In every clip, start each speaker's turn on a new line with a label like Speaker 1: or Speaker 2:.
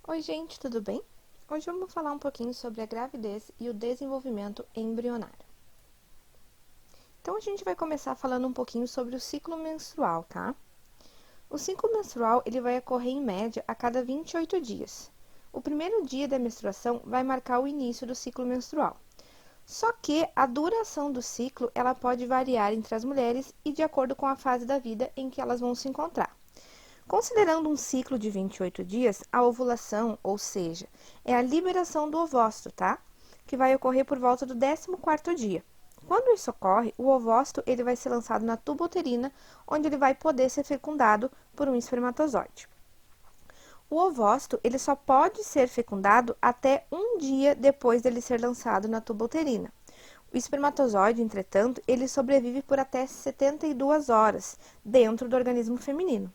Speaker 1: Oi, gente, tudo bem? Hoje vamos falar um pouquinho sobre a gravidez e o desenvolvimento embrionário. Então, a gente vai começar falando um pouquinho sobre o ciclo menstrual, tá? O ciclo menstrual, ele vai ocorrer em média a cada 28 dias. O primeiro dia da menstruação vai marcar o início do ciclo menstrual. Só que a duração do ciclo, ela pode variar entre as mulheres e de acordo com a fase da vida em que elas vão se encontrar. Considerando um ciclo de 28 dias, a ovulação, ou seja, é a liberação do ovócito, tá? Que vai ocorrer por volta do 14º dia. Quando isso ocorre, o ovócito ele vai ser lançado na tuba uterina, onde ele vai poder ser fecundado por um espermatozoide. O ovócito ele só pode ser fecundado até um dia depois dele ser lançado na tuba uterina. O espermatozoide, entretanto, ele sobrevive por até 72 horas dentro do organismo feminino.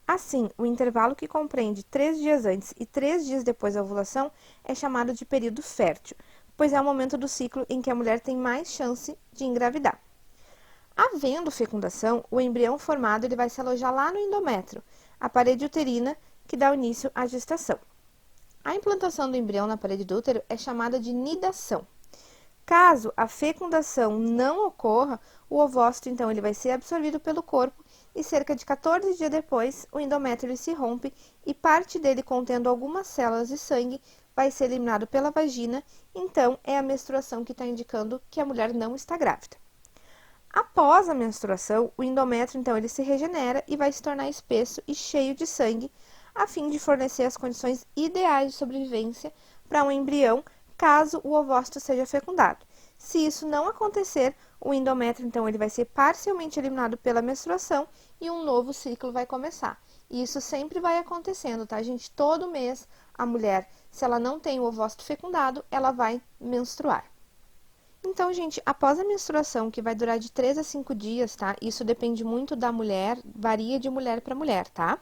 Speaker 1: Assim, o intervalo que compreende 3 dias antes e 3 dias depois da ovulação é chamado de período fértil, pois é o momento do ciclo em que a mulher tem mais chance de engravidar. Havendo fecundação, o embrião formado ele vai se alojar lá no endométrio, a parede uterina que dá início à gestação. A implantação do embrião na parede do útero é chamada de nidação. Caso a fecundação não ocorra, o ovócito então ele vai ser absorvido pelo corpo e cerca de 14 dias depois, o endométrio ele se rompe e parte dele contendo algumas células de sangue vai ser eliminado pela vagina, então é a menstruação que está indicando que a mulher não está grávida. Após a menstruação, o endométrio então ele se regenera e vai se tornar espesso e cheio de sangue, a fim de fornecer as condições ideais de sobrevivência para um embrião, caso o ovócito seja fecundado. Se isso não acontecer, o endométrio então ele vai ser parcialmente eliminado pela menstruação e um novo ciclo vai começar. E isso sempre vai acontecendo, tá, gente? Todo mês a mulher, se ela não tem o ovócito fecundado, ela vai menstruar. Então, gente, após a menstruação, que vai durar de 3 a 5 dias, tá? Isso depende muito da mulher, varia de mulher para mulher, tá?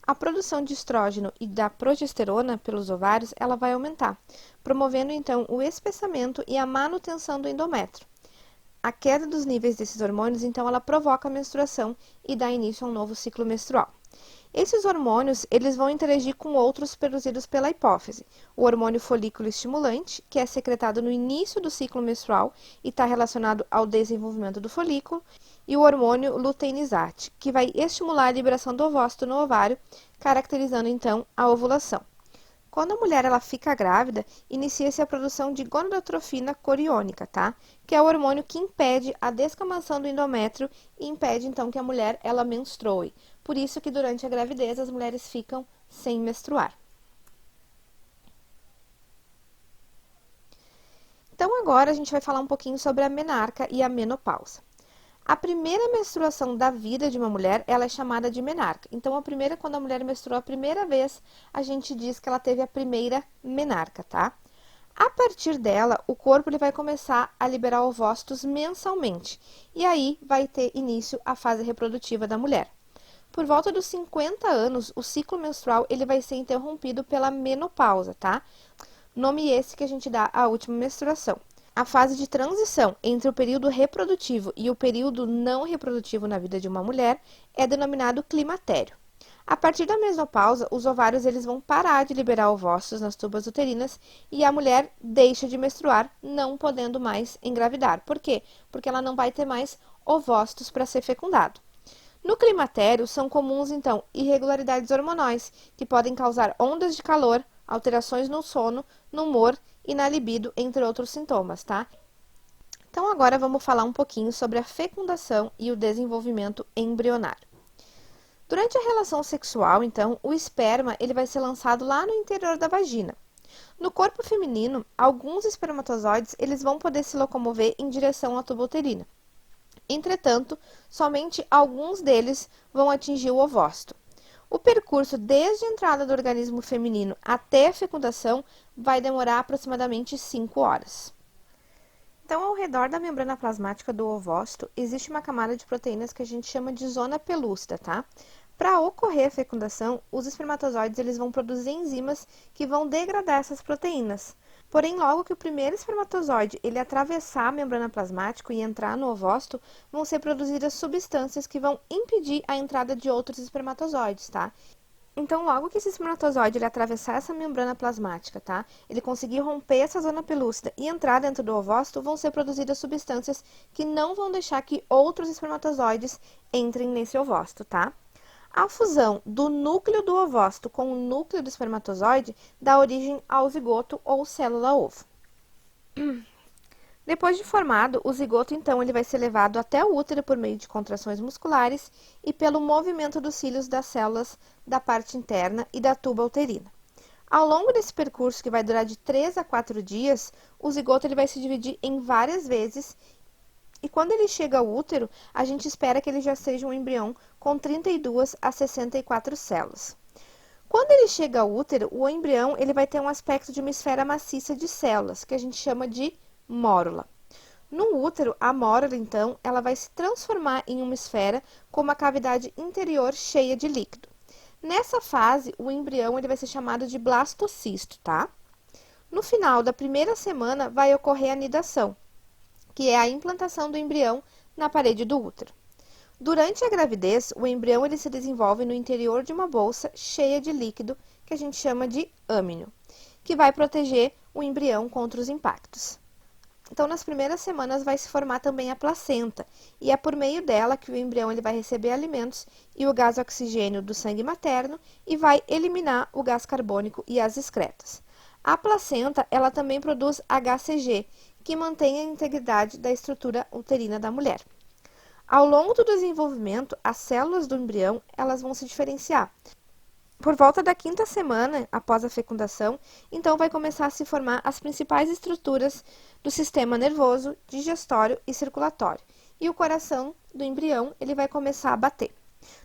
Speaker 1: A produção de estrógeno e da progesterona pelos ovários, ela vai aumentar, promovendo então o espessamento e a manutenção do endométrio. A queda dos níveis desses hormônios, então, ela provoca a menstruação e dá início a um novo ciclo menstrual. Esses hormônios, eles vão interagir com outros produzidos pela hipófise. O hormônio folículo estimulante, que é secretado no início do ciclo menstrual e está relacionado ao desenvolvimento do folículo, e o hormônio luteinizante, que vai estimular a liberação do ovócito no ovário, caracterizando então a ovulação. Quando a mulher ela fica grávida, inicia-se a produção de gonadotrofina coriônica, tá? Que é o hormônio que impede a descamação do endométrio e impede então que a mulher ela menstrue. Por isso que durante a gravidez as mulheres ficam sem menstruar. Então agora a gente vai falar um pouquinho sobre a menarca e a menopausa. A primeira menstruação da vida de uma mulher, ela é chamada de menarca. Então, a primeira, quando a mulher menstruou a primeira vez, a gente diz que ela teve a primeira menarca, tá? A partir dela, o corpo ele vai começar a liberar ovócitos mensalmente. E aí, vai ter início a fase reprodutiva da mulher. Por volta dos 50 anos, o ciclo menstrual ele vai ser interrompido pela menopausa, tá? Nome esse que a gente dá à última menstruação. A fase de transição entre o período reprodutivo e o período não reprodutivo na vida de uma mulher é denominado climatério. A partir da menopausa, os ovários eles vão parar de liberar ovócitos nas tubas uterinas e a mulher deixa de menstruar, não podendo mais engravidar. Por quê? Porque ela não vai ter mais ovócitos para ser fecundado. No climatério, são comuns, então, irregularidades hormonais, que podem causar ondas de calor, alterações no sono, no humor e na libido, entre outros sintomas, tá? Então, agora vamos falar um pouquinho sobre a fecundação e o desenvolvimento embrionário. Durante a relação sexual, então, o esperma ele vai ser lançado lá no interior da vagina. No corpo feminino, alguns espermatozoides eles vão poder se locomover em direção à tuba uterina. Entretanto, somente alguns deles vão atingir o ovócito. O percurso desde a entrada do organismo feminino até a fecundação vai demorar aproximadamente 5 horas. Então, ao redor da membrana plasmática do ovócito, existe uma camada de proteínas que a gente chama de zona pelúcida, tá? Para ocorrer a fecundação, os espermatozoides eles vão produzir enzimas que vão degradar essas proteínas. Porém, logo que o primeiro espermatozoide ele atravessar a membrana plasmática e entrar no ovócito, vão ser produzidas substâncias que vão impedir a entrada de outros espermatozoides, tá? Então, logo que esse espermatozoide ele atravessar essa membrana plasmática, tá? Ele conseguir romper essa zona pelúcida e entrar dentro do ovócito, vão ser produzidas substâncias que não vão deixar que outros espermatozoides entrem nesse ovócito, tá? A fusão do núcleo do ovócito com o núcleo do espermatozoide dá origem ao zigoto ou célula-ovo. Depois de formado, o zigoto, então, ele vai ser levado até o útero por meio de contrações musculares e pelo movimento dos cílios das células da parte interna e da tuba uterina. Ao longo desse percurso, que vai durar de 3 a 4 dias, o zigoto ele vai se dividir em várias vezes e quando ele chega ao útero, a gente espera que ele já seja um embrião com 32 a 64 células. Quando ele chega ao útero, o embrião ele vai ter um aspecto de uma esfera maciça de células, que a gente chama de mórula. No útero, a mórula, então, ela vai se transformar em uma esfera com uma cavidade interior cheia de líquido. Nessa fase, o embrião ele vai ser chamado de blastocisto, tá? No final da primeira semana, vai ocorrer a nidação, que é a implantação do embrião na parede do útero. Durante a gravidez, o embrião ele se desenvolve no interior de uma bolsa cheia de líquido, que a gente chama de âmino, que vai proteger o embrião contra os impactos. Então, nas primeiras semanas vai se formar também a placenta, e é por meio dela que o embrião ele vai receber alimentos e o gás oxigênio do sangue materno e vai eliminar o gás carbônico e as excretas. A placenta, ela também produz HCG, que mantém a integridade da estrutura uterina da mulher. Ao longo do desenvolvimento, as células do embrião, elas vão se diferenciar. Por volta da 5ª semana após a fecundação, então vai começar a se formar as principais estruturas do sistema nervoso, digestório e circulatório. E o coração do embrião, ele vai começar a bater.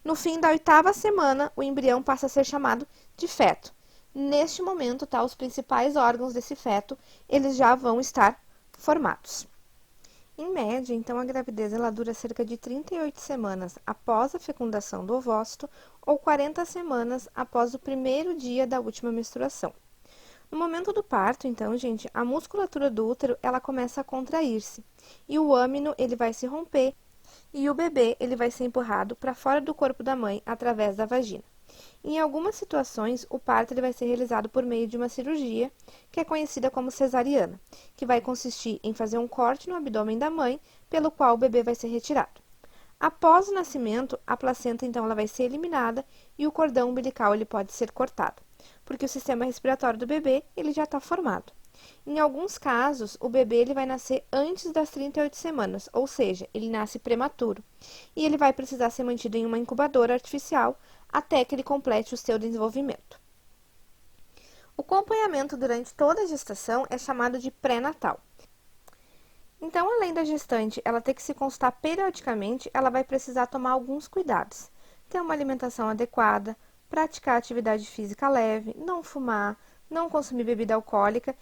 Speaker 1: No fim da 8ª semana, o embrião passa a ser chamado de feto. Neste momento, tá, os principais órgãos desse feto, eles já vão estar formados. Em média, então, a gravidez ela dura cerca de 38 semanas após a fecundação do ovócito ou 40 semanas após o primeiro dia da última menstruação. No momento do parto, então, gente, a musculatura do útero ela começa a contrair-se e o âmino ele vai se romper e o bebê ele vai ser empurrado para fora do corpo da mãe através da vagina. Em algumas situações, o parto ele vai ser realizado por meio de uma cirurgia, que é conhecida como cesariana, que vai consistir em fazer um corte no abdômen da mãe, pelo qual o bebê vai ser retirado. Após o nascimento, a placenta então ela vai ser eliminada e o cordão umbilical ele pode ser cortado, porque o sistema respiratório do bebê ele já está formado. Em alguns casos, o bebê ele vai nascer antes das 38 semanas, ou seja, ele nasce prematuro, e ele vai precisar ser mantido em uma incubadora artificial até que ele complete o seu desenvolvimento. O acompanhamento durante toda a gestação é chamado de pré-natal. Então, além da gestante ela ter que se consultar periodicamente, ela vai precisar tomar alguns cuidados. Ter uma alimentação adequada, praticar atividade física leve, não fumar, não consumir bebida alcoólica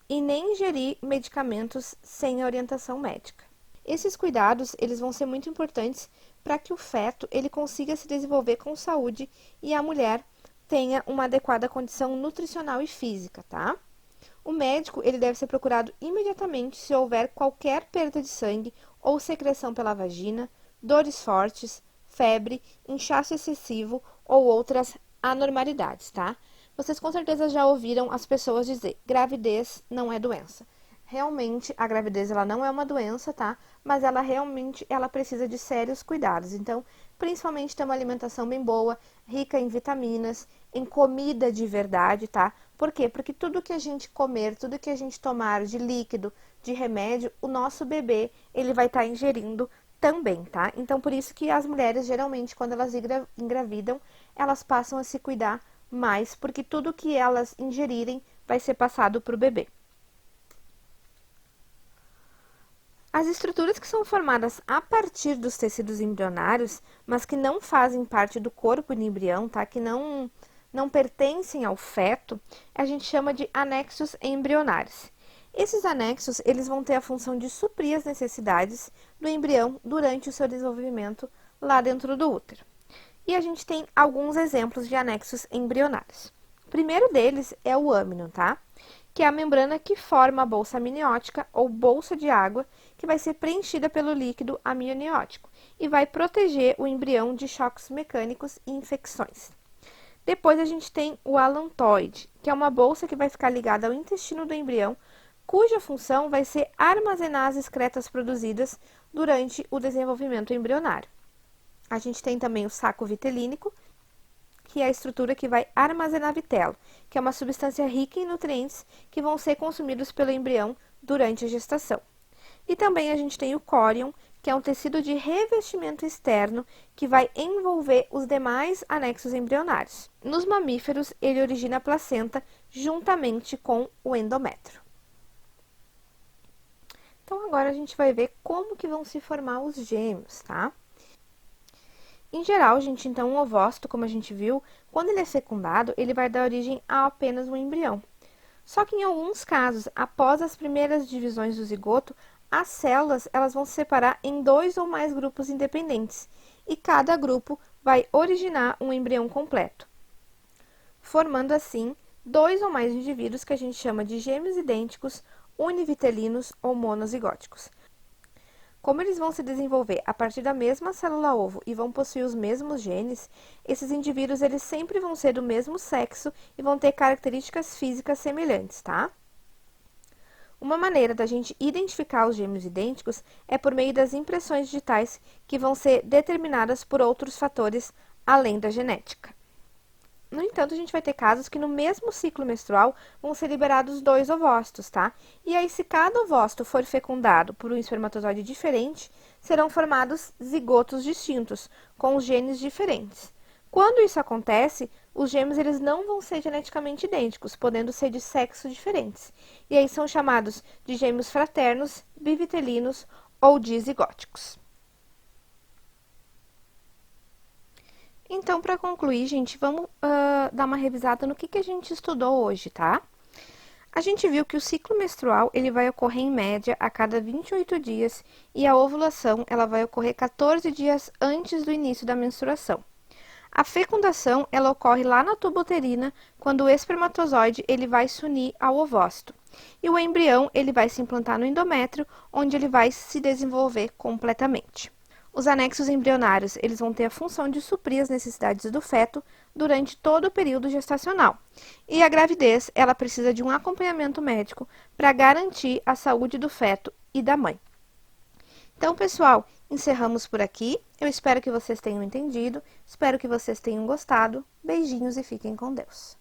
Speaker 1: e nem ingerir medicamentos sem a orientação médica. Esses cuidados, eles vão ser muito importantes para que o feto ele consiga se desenvolver com saúde e a mulher tenha uma adequada condição nutricional e física, tá? O médico ele deve ser procurado imediatamente se houver qualquer perda de sangue ou secreção pela vagina, dores fortes, febre, inchaço excessivo ou outras anormalidades, tá? Vocês com certeza já ouviram as pessoas dizer: gravidez não é doença. Realmente, a gravidez ela não é uma doença, tá? Mas ela realmente ela precisa de sérios cuidados. Então, principalmente ter uma alimentação bem boa, rica em vitaminas, em comida de verdade, tá? Por quê? Porque tudo que a gente comer, tudo que a gente tomar de líquido, de remédio, o nosso bebê, ele vai estar ingerindo também, tá? Então, por isso que as mulheres, geralmente, quando elas engravidam, elas passam a se cuidar mais, porque tudo que elas ingerirem vai ser passado para o bebê. As estruturas que são formadas a partir dos tecidos embrionários, mas que não fazem parte do corpo do embrião, tá? Que não pertencem ao feto, a gente chama de anexos embrionários. Esses anexos, eles vão ter a função de suprir as necessidades do embrião durante o seu desenvolvimento lá dentro do útero. E a gente tem alguns exemplos de anexos embrionários. O primeiro deles é o âmino, tá? Que é a membrana que forma a bolsa amniótica ou bolsa de água, que vai ser preenchida pelo líquido amniótico e vai proteger o embrião de choques mecânicos e infecções. Depois a gente tem o alantoide, que é uma bolsa que vai ficar ligada ao intestino do embrião, cuja função vai ser armazenar as excretas produzidas durante o desenvolvimento embrionário. A gente tem também o saco vitelínico, que é a estrutura que vai armazenar vitelo, que é uma substância rica em nutrientes que vão ser consumidos pelo embrião durante a gestação. E também a gente tem o córion, que é um tecido de revestimento externo que vai envolver os demais anexos embrionários. Nos mamíferos, ele origina a placenta juntamente com o endométrio. Então, agora a gente vai ver como que vão se formar os gêmeos, tá? Em geral, gente, então, um ovócito, como a gente viu, quando ele é fecundado, ele vai dar origem a apenas um embrião. Só que em alguns casos, após as primeiras divisões do zigoto, as células elas vão se separar em 2 ou mais grupos independentes, e cada grupo vai originar um embrião completo, formando assim 2 ou mais indivíduos que a gente chama de gêmeos idênticos, univitelinos ou monozigóticos. Como eles vão se desenvolver a partir da mesma célula-ovo e vão possuir os mesmos genes, esses indivíduos eles sempre vão ser do mesmo sexo e vão ter características físicas semelhantes, tá? Uma maneira da gente identificar os gêmeos idênticos é por meio das impressões digitais que vão ser determinadas por outros fatores além da genética. No entanto, a gente vai ter casos que no mesmo ciclo menstrual vão ser liberados 2 ovócitos, tá? E aí, se cada ovócito for fecundado por um espermatozoide diferente, serão formados zigotos distintos, com os genes diferentes. Quando isso acontece, os gêmeos eles não vão ser geneticamente idênticos, podendo ser de sexos diferentes. E aí são chamados de gêmeos fraternos, bivitelinos ou dizigóticos. Então, para concluir, gente, vamos dar uma revisada no que a gente estudou hoje, tá? A gente viu que o ciclo menstrual ele vai ocorrer em média a cada 28 dias e a ovulação ela vai ocorrer 14 dias antes do início da menstruação. A fecundação ela ocorre lá na tuba uterina, quando o espermatozoide ele vai se unir ao ovócito. E o embrião ele vai se implantar no endométrio, onde ele vai se desenvolver completamente. Os anexos embrionários, eles vão ter a função de suprir as necessidades do feto durante todo o período gestacional. E a gravidez, ela precisa de um acompanhamento médico para garantir a saúde do feto e da mãe. Então, pessoal, encerramos por aqui. Eu espero que vocês tenham entendido, espero que vocês tenham gostado. Beijinhos e fiquem com Deus.